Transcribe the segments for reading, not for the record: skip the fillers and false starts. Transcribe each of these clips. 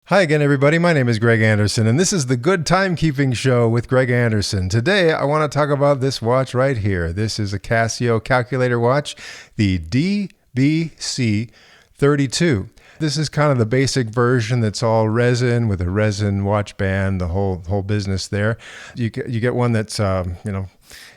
Hi again, everybody. My name is Greg Anderson, and this is the Good Timekeeping Show with Greg Anderson. Today, I want to talk about this watch right here. This is a Casio calculator watch, the DBC-32. This is kind of the basic version that's all resin with a resin watch band, the whole business there. You get one that's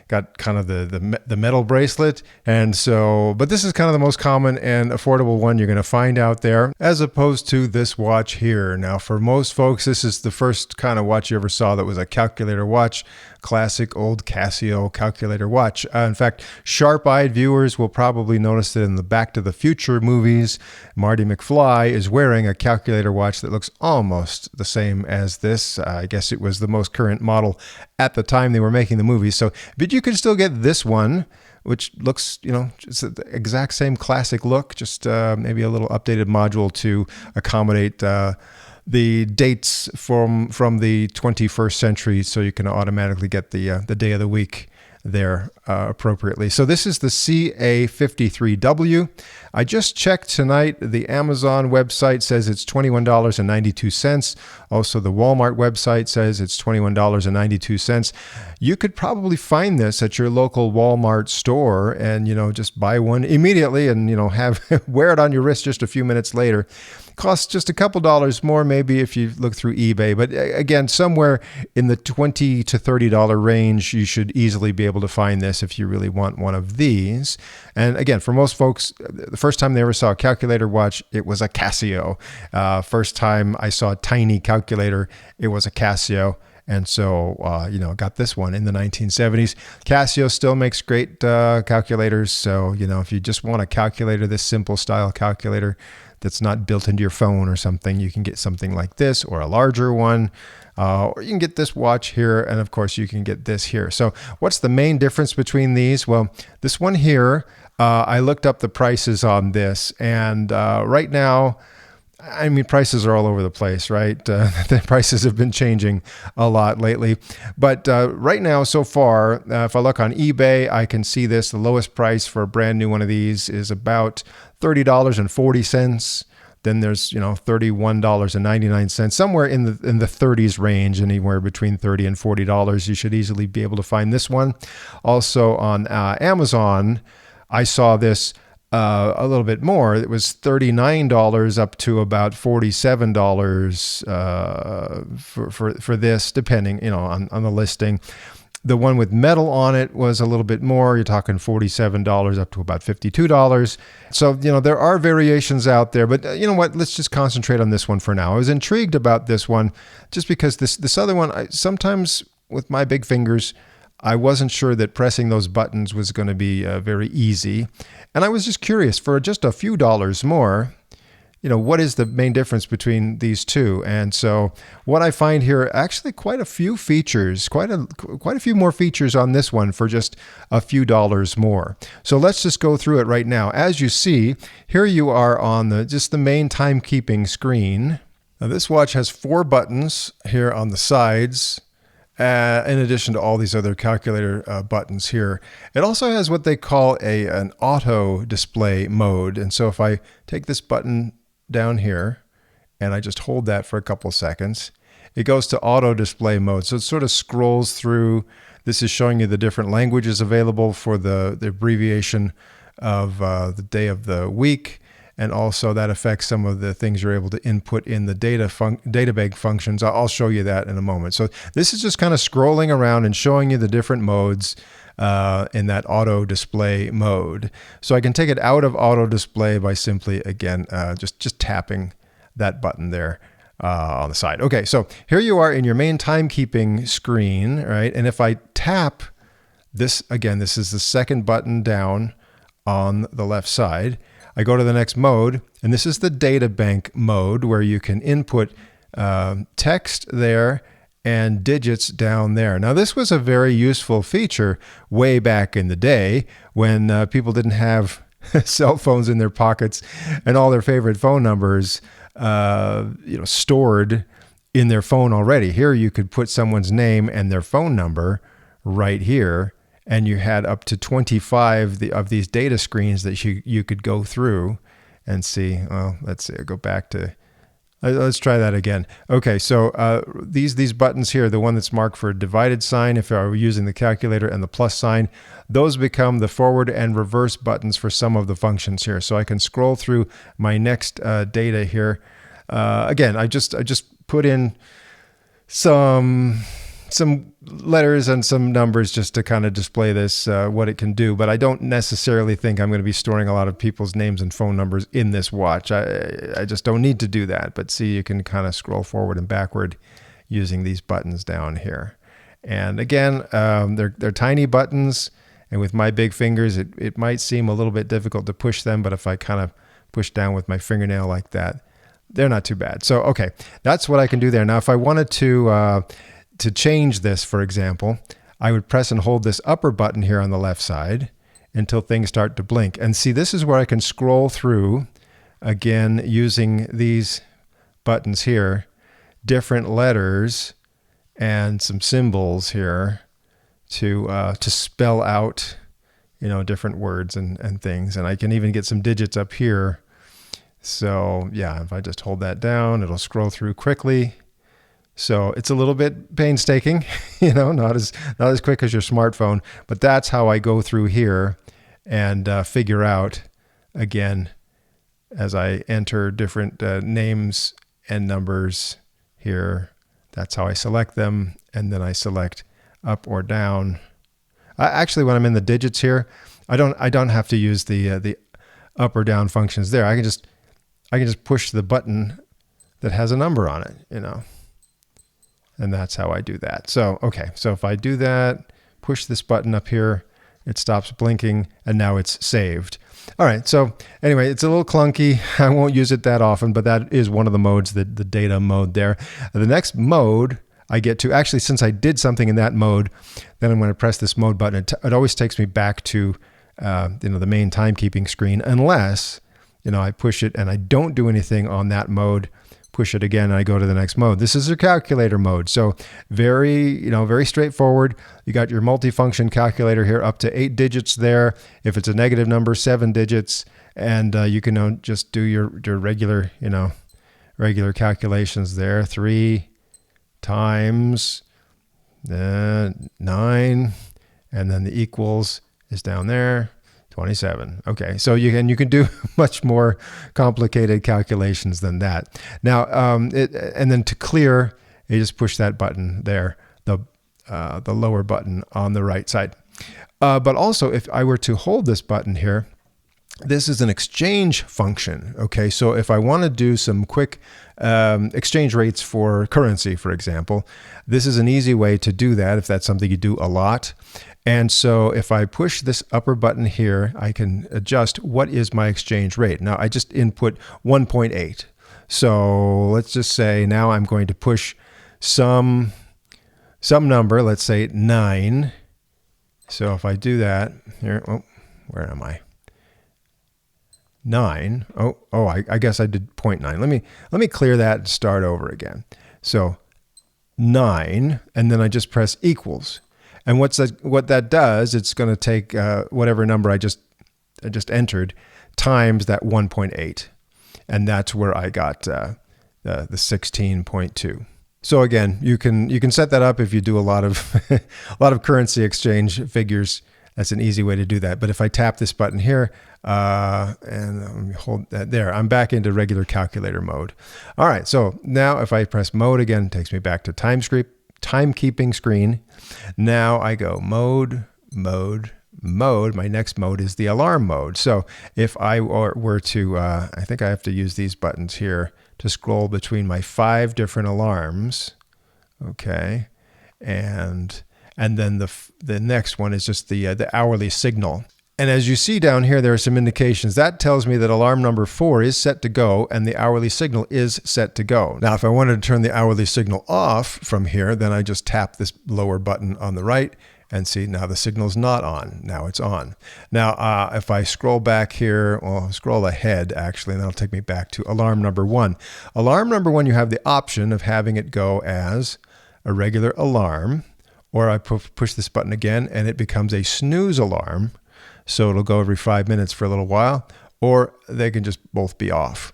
got kind of the metal bracelet, and so, but this is kind of the most common and affordable one you're going to find out there, as opposed to this watch here. Now, for most folks, this is the first kind of watch you ever saw that was a calculator watch, classic old Casio calculator watch. In fact, sharp-eyed viewers will probably notice that in the Back to the Future movies, Marty McFly is wearing a calculator watch that looks almost the same as this. I guess it was the most current model at the time they were making the movies. So, but you can still get this one, which looks, it's the exact same classic look, just maybe a little updated module to accommodate the dates from the 21st century, so you can automatically get the day of the week there appropriately. So this is the CA53W. I just checked tonight. The Amazon website says it's $21.92. Also, the Walmart website says it's $21.92. You could probably find this at your local Walmart store and, just buy one immediately and, have wear it on your wrist just a few minutes later. Costs just a couple dollars more maybe if you look through eBay, but again, somewhere in the $20 to $30 range, you should easily be able to find this if you really want one of these. And again, for most folks, the first time they ever saw a calculator watch, it was a Casio. First time I saw a tiny calculator, it was a Casio. And so, got this one in the 1970s. Casio still makes great calculators. So, if you just want a calculator, this simple style calculator that's not built into your phone or something, you can get something like this or a larger one. Or you can get this watch here. And of course, you can get this here. So what's the main difference between these? Well, this one here, I looked up the prices on this. And right now, prices are all over the place, right? The prices have been changing a lot lately. But right now, so far, if I look on eBay, I can see this. The lowest price for a brand new one of these is about $30.40. Then there's, $31.99, somewhere in the 30s range, anywhere between $30 and $40. You should easily be able to find this one. Also on Amazon, I saw this a little bit more. It was $39 up to about $47 for this, depending, on the listing. The one with metal on it was a little bit more. You're talking $47 up to about $52. So, there are variations out there, but you know what? Let's just concentrate on this one for now. I was intrigued about this one just because this other one, sometimes with my big fingers, I wasn't sure that pressing those buttons was going to be very easy. And I was just curious, for just a few dollars more, what is the main difference between these two? And so what I find here, actually quite a few features, quite a few more features on this one for just a few dollars more. So let's just go through it right now. As you see, here you are on just the main timekeeping screen. Now this watch has 4 buttons here on the sides. In addition to all these other calculator buttons here. It also has what they call an auto display mode. And so if I take this button down here and I just hold that for a couple seconds, it goes to auto display mode. So it sort of scrolls through. This is showing you the different languages available for the abbreviation of the day of the week. And also that affects some of the things you're able to input in the Databank functions. I'll show you that in a moment. So this is just kind of scrolling around and showing you the different modes in that auto display mode. So I can take it out of auto display by simply, again, just tapping that button there on the side. Okay, so here you are in your main timekeeping screen, right? And if I tap this, again, this is the second button down on the left side. I go to the next mode, and this is the Databank mode where you can input text there and digits down there. Now, this was a very useful feature way back in the day when people didn't have cell phones in their pockets and all their favorite phone numbers stored in their phone already. Here you could put someone's name and their phone number right here, and you had up to 25 of these data screens that you could go through and see. Well, let's see, I'll go back to Let's try that again. Okay, so these buttons here, the one that's marked for a divided sign, if I were using the calculator, and the plus sign, those become the forward and reverse buttons for some of the functions here. So I can scroll through my next data here. Again, I just put in some letters and some numbers just to kind of display this, what it can do. But I don't necessarily think I'm going to be storing a lot of people's names and phone numbers in this watch. I just don't need to do that. But see, you can kind of scroll forward and backward using these buttons down here. And again, they're tiny buttons. And with my big fingers, it might seem a little bit difficult to push them. But if I kind of push down with my fingernail like that, they're not too bad. So, okay, that's what I can do there. Now, if I wanted to change this, for example, I would press and hold this upper button here on the left side until things start to blink. And see, this is where I can scroll through, again, using these buttons here, different letters and some symbols here to spell out, different words and things. And I can even get some digits up here. So yeah, if I just hold that down, it'll scroll through quickly. So it's a little bit painstaking, not as quick as your smartphone, but that's how I go through here and figure out, again, as I enter different names and numbers here, that's how I select them, and then I select up or down. Actually, when I'm in the digits here, I don't have to use the up or down functions there. I can just push the button that has a number on it, And that's how I do that. So, okay, so if I do that, push this button up here, it stops blinking, and now it's saved. All right, so anyway, it's a little clunky. I won't use it that often, but that is one of the modes, the data mode there. The next mode I get to, actually, since I did something in that mode, then I'm going to press this mode button. It always takes me back to the main timekeeping screen, unless I push it and I don't do anything on that mode. Push it again, and I go to the next mode. This is your calculator mode. So very straightforward. You got your multifunction calculator here, up to 8 digits there. If it's a negative number, 7 digits, and you can just do your regular, regular calculations there. 3 times 9, and then the equals is down there. 27. Okay, so you can do much more complicated calculations than that. Now, and then to clear, you just push that button there, the lower button on the right side. But also, if I were to hold this button here, this is an exchange function. Okay, so if I want to do some quick exchange rates for currency, for example, this is an easy way to do that if that's something you do a lot. And so if I push this upper button here, I can adjust what is my exchange rate. Now I just input 1.8. So let's just say now I'm going to push some number, let's say 9. So if I do that here, where am I? 9. I guess I did 0.9. Let me clear that and start over again. So 9, and then I just press equals. And what that does, it's going to take whatever number I just entered times that 1.8, and that's where I got the 16.2. So again, you can set that up if you do a lot of currency exchange figures. That's an easy way to do that. But if I tap this button here and let me hold that there, I'm back into regular calculator mode. All right, so now if I press mode again, it takes me back to timekeeping screen. Now I go mode. My next mode is the alarm mode. So if I were to, I think I have to use these buttons here to scroll between my 5 different alarms. Okay, and then the next one is just the hourly signal. And as you see down here, there are some indications. That tells me that alarm number 4 is set to go and the hourly signal is set to go. Now, if I wanted to turn the hourly signal off from here, then I just tap this lower button on the right and see now the signal's not on. Now it's on. Now, if I scroll back here, well, scroll ahead actually, and that'll take me back to alarm number 1. Alarm number 1, you have the option of having it go as a regular alarm, or I push this button again and it becomes a snooze alarm. So it'll go every 5 minutes for a little while, or they can just both be off.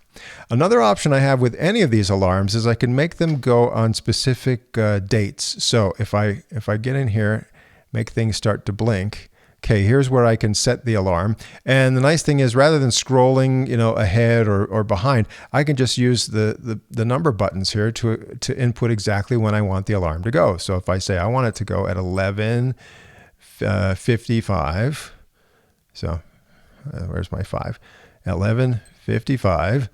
Another option I have with any of these alarms is I can make them go on specific dates. So if I get in here, make things start to blink, okay, here's where I can set the alarm. And the nice thing is, rather than scrolling, ahead or behind, I can just use the number buttons here to input exactly when I want the alarm to go. So if I say I want it to go at 11:55, so where's my 5? 11:55.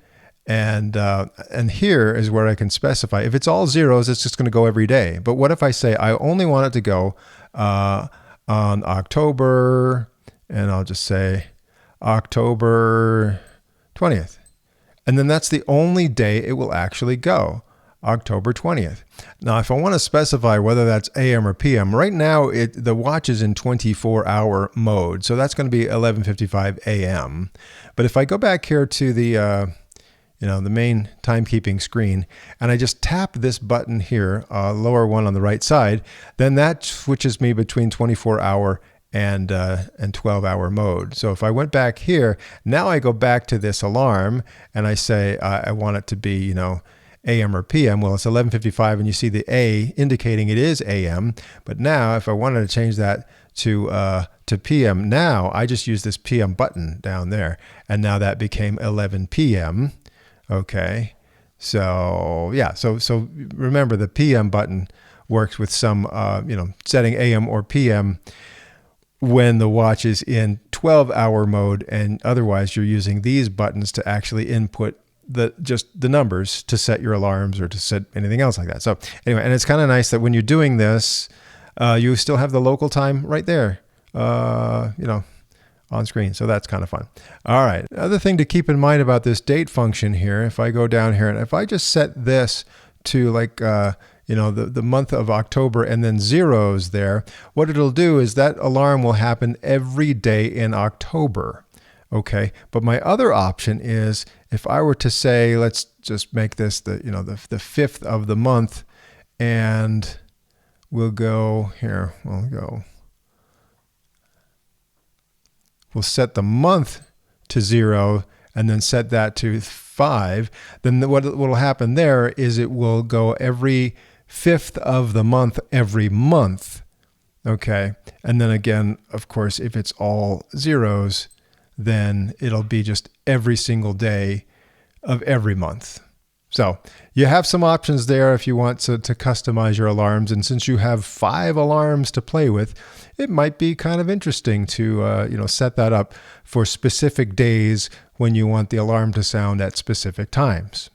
And here is where I can specify. If it's all zeros, it's just going to go every day. But what if I say I only want it to go on October, and I'll just say October 20th. And then that's the only day it will actually go, October 20th. Now, if I want to specify whether that's AM or PM, right now the watch is in 24-hour mode. So that's going to be 11:55 AM. But if I go back here to the main timekeeping screen, and I just tap this button here, lower one on the right side, then that switches me between 24-hour and 12-hour mode. So if I went back here, now I go back to this alarm and I say I want it to be, AM or PM. Well, it's 11:55, and you see the A indicating it is AM. But now, if I wanted to change that to PM, now I just use this PM button down there, and now that became 11 PM. Okay, so yeah, so remember the PM button works with some, setting AM or PM when the watch is in 12-hour mode, and otherwise you're using these buttons to actually input just the numbers to set your alarms or to set anything else like that. So anyway, and it's kind of nice that when you're doing this, you still have the local time right there, on screen. So that's kind of fun. All right. Another thing to keep in mind about this date function here, if I go down here and if I just set this to like, the month of October and then zeros there, what it'll do is that alarm will happen every day in October. Okay. But my other option is if I were to say, let's just make this the 5th of the month, and we'll go here, we'll set the month to 0 and then set that to 5. Then what will happen there is it will go every 5th of the month every month. Okay. And then again, of course, if it's all zeros, then it'll be just every single day of every month. So you have some options there if you want to customize your alarms. And since you have 5 alarms to play with, it might be kind of interesting to set that up for specific days when you want the alarm to sound at specific times.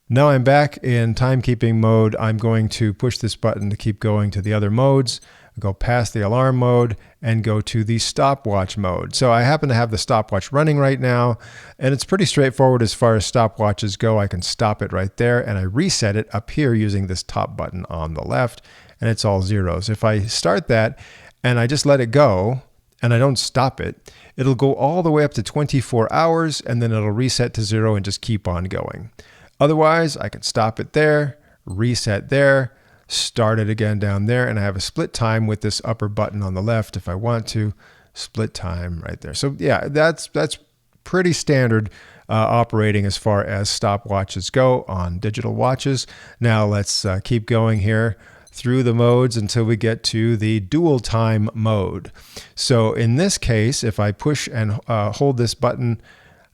Now I'm back in timekeeping mode. I'm going to push this button to keep going to the other modes, go past the alarm mode, and go to the stopwatch mode. So I happen to have the stopwatch running right now, and it's pretty straightforward as far as stopwatches go. I can stop it right there, and I reset it up here using this top button on the left, and it's all zeros. If I start that and I just let it go, and I don't stop it, it'll go all the way up to 24 hours, and then it'll reset to 0 and just keep on going. Otherwise, I can stop it there, reset there, start it again down there, and I have a split time with this upper button on the left if I want to, split time right there. So yeah, that's pretty standard operating as far as stopwatches go on digital watches. Now let's keep going here through the modes until we get to the dual time mode. So in this case, if I push and hold this button,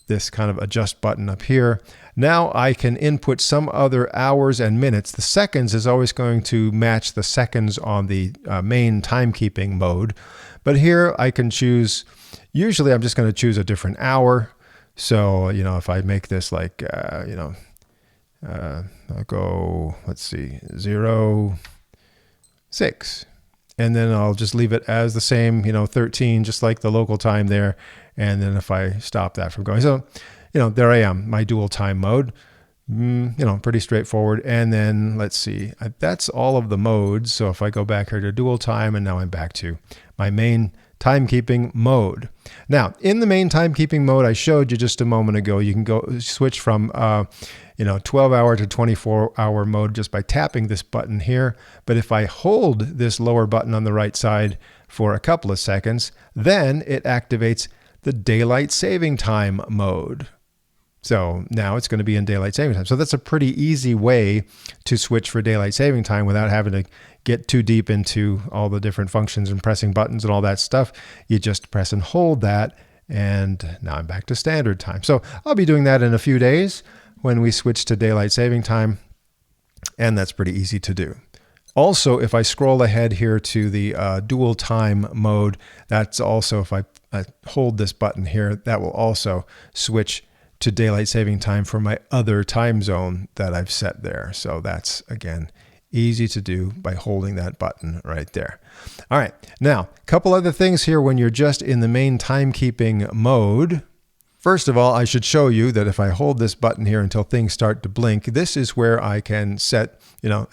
this kind of adjust button up here, now I can input some other hours and minutes. The seconds is always going to match the seconds on the main timekeeping mode. But here I can choose, usually I'm just going to choose a different hour. So, if I make this like, I'll go, let's see, 06. And then I'll just leave it as the same, 13, just like the local time there. And then if I stop that from going, so, there I am, my dual time mode, pretty straightforward. And then let's see, that's all of the modes. So if I go back here to dual time, and now I'm back to my main timekeeping mode. Now in the main timekeeping mode, I showed you just a moment ago, you can go switch from, 12-hour to 24-hour mode just by tapping this button here. But if I hold this lower button on the right side for a couple of seconds, then it activates the daylight saving time mode. So now it's going to be in daylight saving time. So that's a pretty easy way to switch for daylight saving time without having to get too deep into all the different functions and pressing buttons and all that stuff. You just press and hold that, and now I'm back to standard time. So I'll be doing that in a few days when we switch to daylight saving time, and that's pretty easy to do. Also, if I scroll ahead here to the dual time mode, that's also, if I hold this button here, that will also switch to daylight saving time for my other time zone that I've set there. So that's, again, easy to do by holding that button right there. All right, now, a couple other things here when you're just in the main timekeeping mode. First of all, I should show you that if I hold this button here until things start to blink, this is where I can set,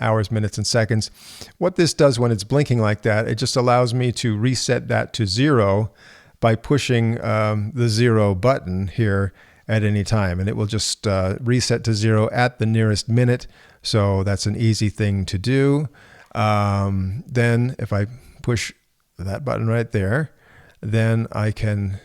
hours, minutes, and seconds. What this does when it's blinking like that, it just allows me to reset that to 0 by pushing the 0 button here at any time, and it will just reset to 0 at the nearest minute. So that's an easy thing to do. Then if I push that button right there, then I can,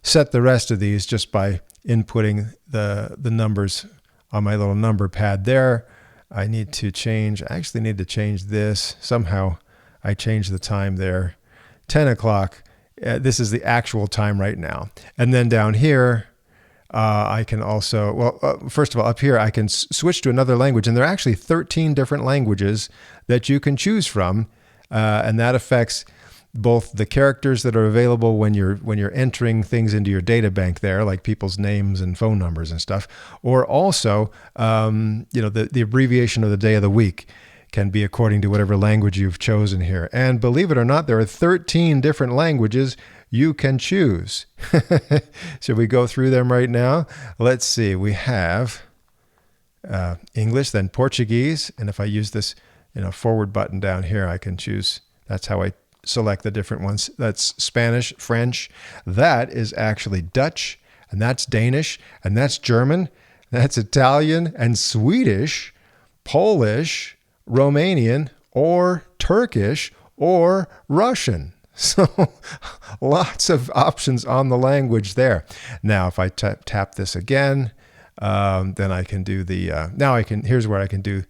set the rest of these just by inputting the numbers on my little number pad there. I actually need to change this. Somehow I changed the time there. 10 o'clock. This is the actual time right now. And then down here, I can also, first of all, up here, I can switch to another language, and there are actually 13 different languages that you can choose from, and that affects both the characters that are available when you're entering things into your databank there, like people's names and phone numbers and stuff, or also, the abbreviation of the day of the week can be according to whatever language you've chosen here. And believe it or not, there are 13 different languages you can choose. Should we go through them right now? Let's see. We have English, then Portuguese. And if I use this forward button down here, I can choose. That's how I select the different ones. That's Spanish, French. That is actually Dutch, and that's Danish, and that's German. That's Italian and Swedish, Polish, Romanian, or Turkish, or Russian. So lots of options on the language there. Now, if I tap this again, then I can do here's where I can do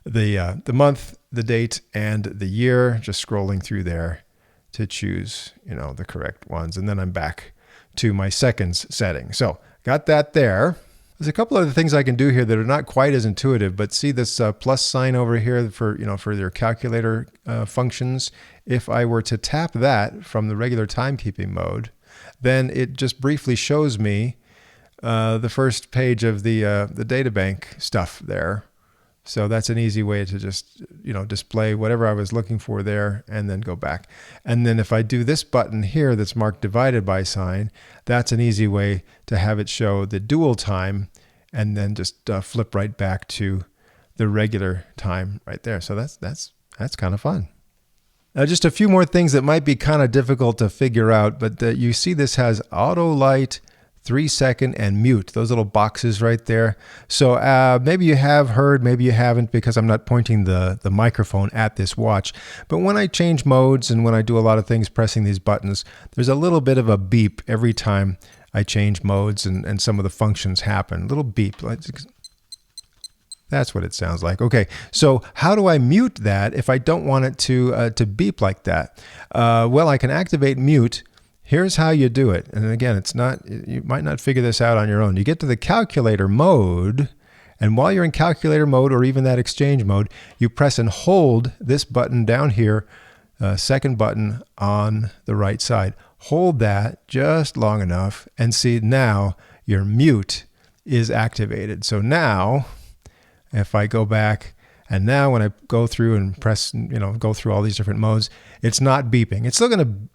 the month, the date, and the year, just scrolling through there to choose, the correct ones. And then I'm back to my seconds setting. So got that there. There's a couple other things I can do here that are not quite as intuitive, but see this plus sign over here for your calculator functions. If I were to tap that from the regular timekeeping mode, then it just briefly shows me the first page of the Databank stuff there. So that's an easy way to just display whatever I was looking for there and then go back. And then if I do this button here that's marked divided by sign, that's an easy way to have it show the dual time and then just flip right back to the regular time right there. So that's kind of fun. Now, just a few more things that might be kind of difficult to figure out, but you see this has auto light, 3-second, and mute, those little boxes right there. So maybe you have heard, maybe you haven't, because I'm not pointing the microphone at this watch. But when I change modes and when I do a lot of things pressing these buttons, there's a little bit of a beep every time I change modes and some of the functions happen. A little beep. That's what it sounds like. Okay, so how do I mute that if I don't want it to beep like that? Well, I can activate mute. Here's how you do it. And again, you might not figure this out on your own. You get to the calculator mode, and while you're in calculator mode or even that exchange mode, you press and hold this button down here, second button on the right side. Hold that just long enough and see now your mute is activated. So now, if I go back, and now when I go through and press, go through all these different modes, it's not beeping.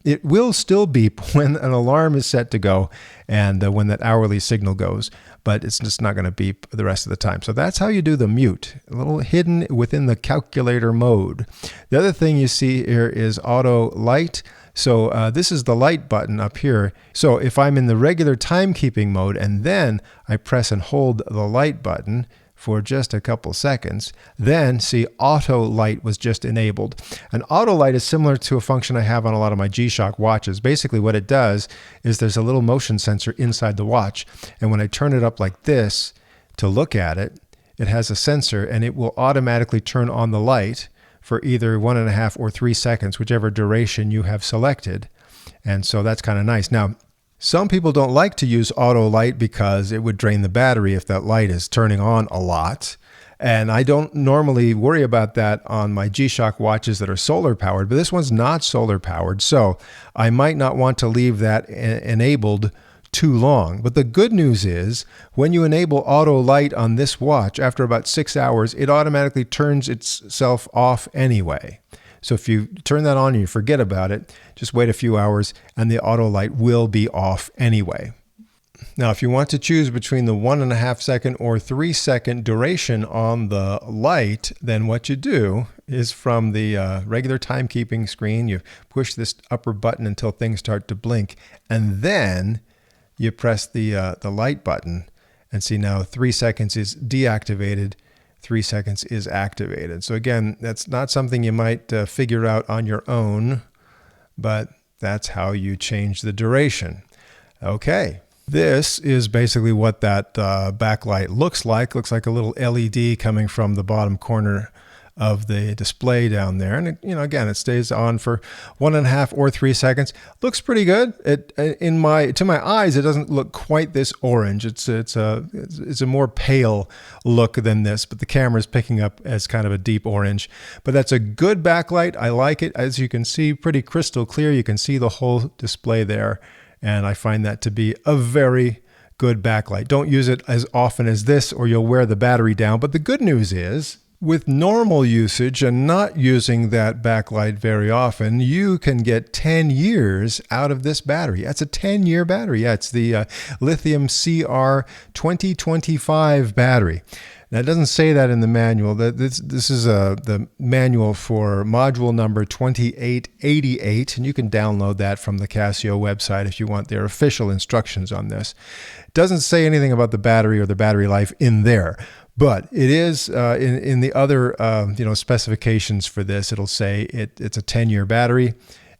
It will still beep when an alarm is set to go and when that hourly signal goes, but it's just not going to beep the rest of the time. So that's how you do the mute, a little hidden within the calculator mode. The other thing you see here is auto light. So this is the light button up here. So if I'm in the regular timekeeping mode and then I press and hold the light button for just a couple seconds. Then see, auto light was just enabled. An auto light is similar to a function I have on a lot of my G-Shock watches. Basically what it does is there's a little motion sensor inside the watch, and when I turn it up like this to look at it, it has a sensor and it will automatically turn on the light for either 1.5 or 3 seconds, whichever duration you have selected. And so that's kind of nice. Now, some people don't like to use auto light because it would drain the battery if that light is turning on a lot. And I don't normally worry about that on my G-Shock watches that are solar powered, but this one's not solar powered. So I might not want to leave that enabled too long. But the good news is when you enable auto light on this watch, after about 6 hours, it automatically turns itself off anyway. So if you turn that on and you forget about it, just wait a few hours and the auto light will be off anyway. Now, if you want to choose between the 1.5 second or 3 second duration on the light, then what you do is from the regular timekeeping screen, you push this upper button until things start to blink, and then you press the light button, and see now 3 seconds is deactivated, 3 seconds is activated. So again, that's not something you might figure out on your own, but that's how you change the duration. Okay, this is basically what that backlight looks like. Looks like a little LED coming from the bottom corner of the display down there, and it, again, it stays on for 1.5 or 3 seconds. Looks pretty good. To my eyes, it doesn't look quite this orange. It's a more pale look than this, but the camera is picking up as kind of a deep orange. But that's a good backlight. I like it. As you can see, pretty crystal clear. You can see the whole display there, and I find that to be a very good backlight. Don't use it as often as this, or you'll wear the battery down. But the good news is, with normal usage and not using that backlight very often, you can get 10 years out of this battery. That's a 10-year battery. Yeah, it's the lithium CR 2025 battery. Now, it doesn't say that in the manual. This is the manual for module number 2888, and you can download that from the Casio website if you want their official instructions on this. It doesn't say anything about the battery or the battery life in there. But it is in the other specifications for this. It'll say it's a 10-year battery,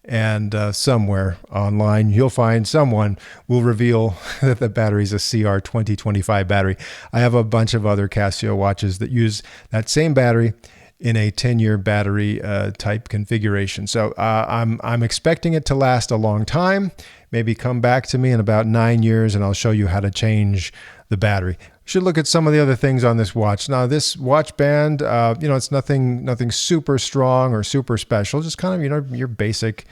and somewhere online you'll find someone will reveal that the battery is a CR 2025 battery. I have a bunch of other Casio watches that use that same battery in a 10-year battery type configuration. So I'm expecting it to last a long time. Maybe come back to me in about 9 years, and I'll show you how to change the battery. Should look at some of the other things on this watch. Now, this watch band, it's nothing super strong or super special. Just kind of, your basic,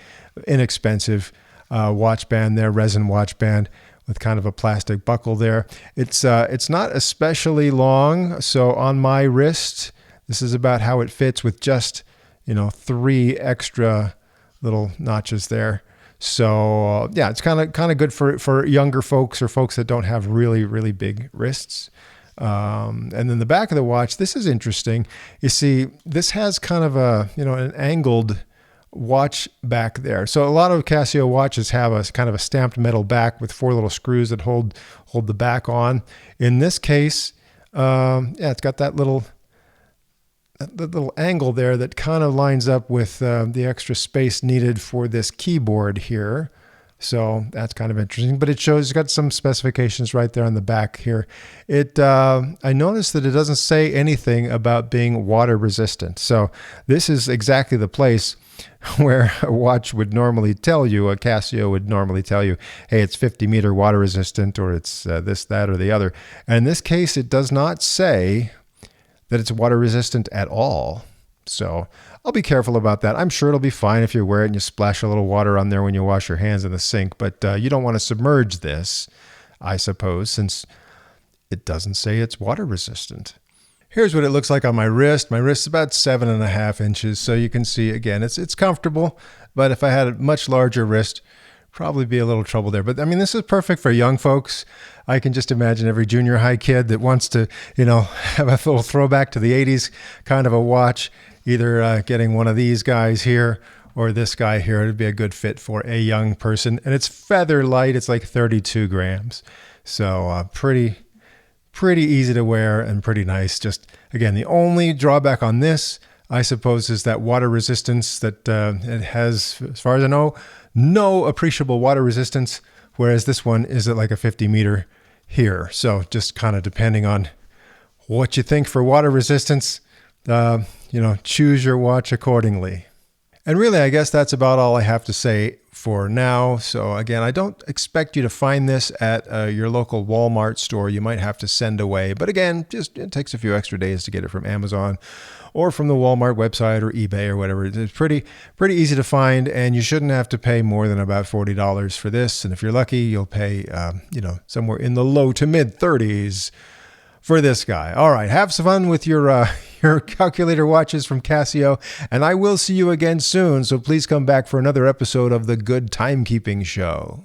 inexpensive watch band there, resin watch band with kind of a plastic buckle there. It's not especially long. So on my wrist, this is about how it fits with just, 3 extra little notches there. So yeah, it's kind of good for younger folks or folks that don't have really, really big wrists. And then the back of the watch, this is interesting. You see, this has kind of a, an angled watch back there. So a lot of Casio watches have a kind of a stamped metal back with 4 little screws that hold the back on. In this case, it's got that little angle there that kind of lines up with the extra space needed for this keyboard here. So that's kind of interesting, but it's got some specifications right there on the back here. I noticed that it doesn't say anything about being water resistant. So this is exactly the place where a watch would normally tell you, a Casio would normally tell you, hey, it's 50 meter water resistant, or it's this, that, or the other. And in this case, it does not say that it's water resistant at all. So I'll be careful about that. I'm sure it'll be fine if you wear it and you splash a little water on there when you wash your hands in the sink, but you don't want to submerge this, I suppose, since it doesn't say it's water resistant. Here's what it looks like on my wrist. My wrist's about 7.5 inches, so you can see, again, it's comfortable, but if I had a much larger wrist, probably be a little trouble there. But I mean, this is perfect for young folks. I can just imagine every junior high kid that wants to, have a little throwback to the 80s kind of a watch, either getting one of these guys here or this guy here. It'd be a good fit for a young person. And it's feather light. It's like 32 grams. So pretty pretty easy to wear and pretty nice. Just, again, the only drawback on this, I suppose, is that water resistance that it has, as far as I know, no appreciable water resistance, whereas this one is at like a 50 meter here. So just kind of depending on what you think for water resistance, choose your watch accordingly. And really, I guess that's about all I have to say for now. So again, I don't expect you to find this at your local Walmart store. You might have to send away. But again, it takes a few extra days to get it from Amazon or from the Walmart website or eBay or whatever. It's pretty easy to find, and you shouldn't have to pay more than about $40 for this. And if you're lucky, you'll pay, somewhere in the low to mid 30s for this guy. All right, have some fun with your calculator watches from Casio, and I will see you again soon, so please come back for another episode of the Good Timekeeping Show.